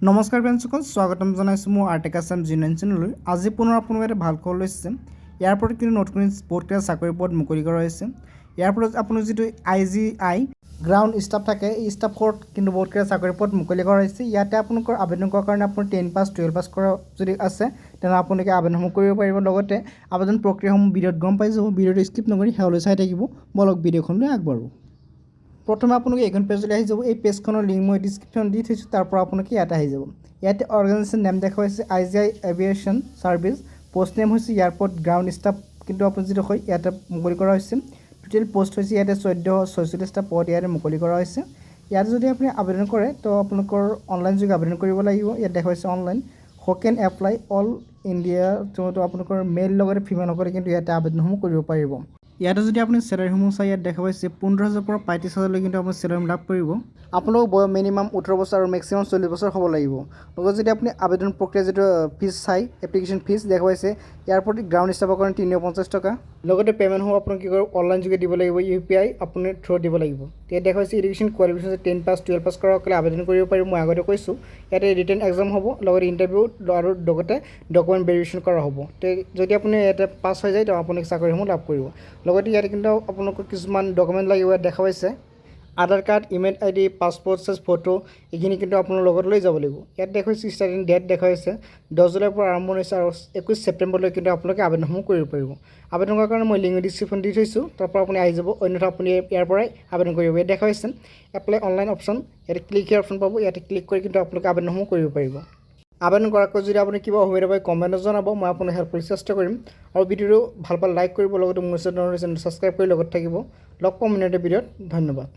নমস্কাৰ ফ্ৰেণ্ডসকল, স্বাগতম জনাইছোঁ মোৰ আৰ্টেক আছাম জিউনিয়ন চেনেললৈ। আজি পুনৰ আপোনালোকে এটা ভাল খবৰ লৈছে। ইয়াৰ ওপৰত কিন্তু নতুন বহুতকেইটা চাকৰিৰ পদ মুকলি কৰা হৈছে। ইয়াৰ ওপৰত আপোনাৰ যিটো IGI গ্ৰাউণ্ড ষ্টাফ থাকে, এই ষ্টাফত কিন্তু বহুতকেইটা চাকৰিৰ পদ মুকলি কৰা হৈছে। ইয়াতে আপোনালোকৰ আবেদন কৰাৰ কাৰণে আপোনাৰ 10 পাছ 12 পাছ কৰা যদি আছে তেনেহ'লে আপোনালোকে আবেদনসমূহ কৰিব পাৰিব। লগতে আবেদন প্ৰক্ৰিয়াসমূহ ভিডিঅ'ত গম পাই যাব। ভিডিঅ'টো স্কিপ নকৰি শেষলৈ চাই থাকিব। বলক ভিডিঅ'খনলৈ আগবাঢ়োঁ। প্ৰথমে আপোনালোকে এইখন পেজলৈ আহি যাব। এই পেজখনৰ লিংক মই ডিছক্ৰিপশ্যন দি থৈছোঁ, তাৰ পৰা আপোনালোকে ইয়াতে আহি যাব। ইয়াতে অৰ্গেনাইজেশ্যন নেম দেখা হৈছে IGI aviation service, post name হৈছে এয়াৰপৰ্ট গ্ৰাউণ্ড ষ্টাফ, কিন্তু আপুনি যিটো হয় ইয়াতে মুকলি কৰা হৈছে। টোটেল পোষ্ট হৈছে ইয়াতে 1446টা পদ ইয়াতে মুকলি কৰা হৈছে। ইয়াত যদি আপুনি আবেদন কৰে তো আপোনালোকৰ অনলাইন যোগে আবেদন কৰিব লাগিব। ইয়াত দেখা হৈছে অনলাইন হু কেন এপ্লাই অল ইণ্ডিয়া, তো আপোনালোকৰ মেল লগতে ফিমেলসকলে কিন্তু ইয়াতে আবেদনসমূহ কৰিব পাৰিব। ইয়াতে যদি আপুনি চেলাৰীসমূহ চাই ইয়াত দেখা পাইছে 15,000 পৰা 35,000লৈ কিন্তু আপুনি চেলাৰী লাভ কৰিব। আপোনালোক বয়স মিনিমাম 18 বছৰ আৰু মেক্সিমাম 40 বছৰ হ'ব লাগিব। লগত যদি আপুনি আবেদন প্ৰক্ৰিয়া যিটো ফিজ চাই এপ্লিকেশ্যন ফিজ দেখা পাইছে, ইয়াৰ প্ৰতি গ্ৰাউণ্ড ষ্টাফৰ কাৰণে 350 টকা। লগতে পে'মেণ্টসমূহ আপোনাক কি কৰিব অনলাইন যোগে দিব লাগিব, UPI আপুনি থ্ৰু দিব লাগিব। ইয়াত দেখা হৈছে এডুকেশ্যন কোৱালিফিকেশ্যন 10 পাছ 12 পাছ কৰাসকলে আবেদন কৰিব পাৰিব। মই আগতে কৈছোঁ ইয়াতে ৰিটেন এক্সাম হ'ব, লগতে ইণ্টাৰভিউ আৰু লগতে ডকুমেণ্ট ভেৰিফিকেশ্যন কৰা হ'ব। তো যদি আপুনি ইয়াতে পাছ হৈ যায় তো আপুনি চাকৰিসমূহ লাভ কৰিব। লগতে ইয়াতে কিন্তু আপোনালোকৰ কিছুমান ডকুমেণ্ট লাগিব। ইয়াত দেখা পাইছে Aadhaar card, email ID, passport size photo, এইখিনি কিন্তু আপোনাৰ লগত লৈ যাব লাগিব। ইয়াত দেখা হৈছে ষ্টাৰ্টিং ডেট দেখা হৈছে 10 জুলাইৰ পৰা আৰম্ভ হৈছে আৰু 21 ছেপ্টেম্বৰলৈ কিন্তু আপোনালোকে আবেদনসমূহ কৰিব পাৰিব। আবেদন কৰাৰ কাৰণে মই লিংক ডিছক্ৰিপশ্যন দি থৈছোঁ, তাৰ পৰা আপুনি আহি যাব, অন্যথা আপুনি ইয়াৰ পৰাই আবেদন কৰিব। ইয়াত দেখা হৈছে এপ্লাই অনলাইন অপশ্যন, ইয়াতে ক্লিক হিয়াৰ অপশ্যন পাব। ইয়াতে ক্লিক কৰি কিন্তু আপোনালোকে আবেদনসমূহ কৰিব পাৰিব। আবেদন কৰাকৈ যদি আপুনি কিবা অসুবিধা পায় কমেণ্টত জনাব, মই আপোনাক হেল্প কৰিবলৈ চেষ্টা কৰিম। আৰু ভিডিঅ'টো ভাল পালে লাইক কৰিব, লগতে মোৰ চেনেলটো ছাবস্ক্ৰাইব কৰি লগত থাকিব। লগ পাম অন্য এটা ভিডিঅ'ত। ধন্যবাদ।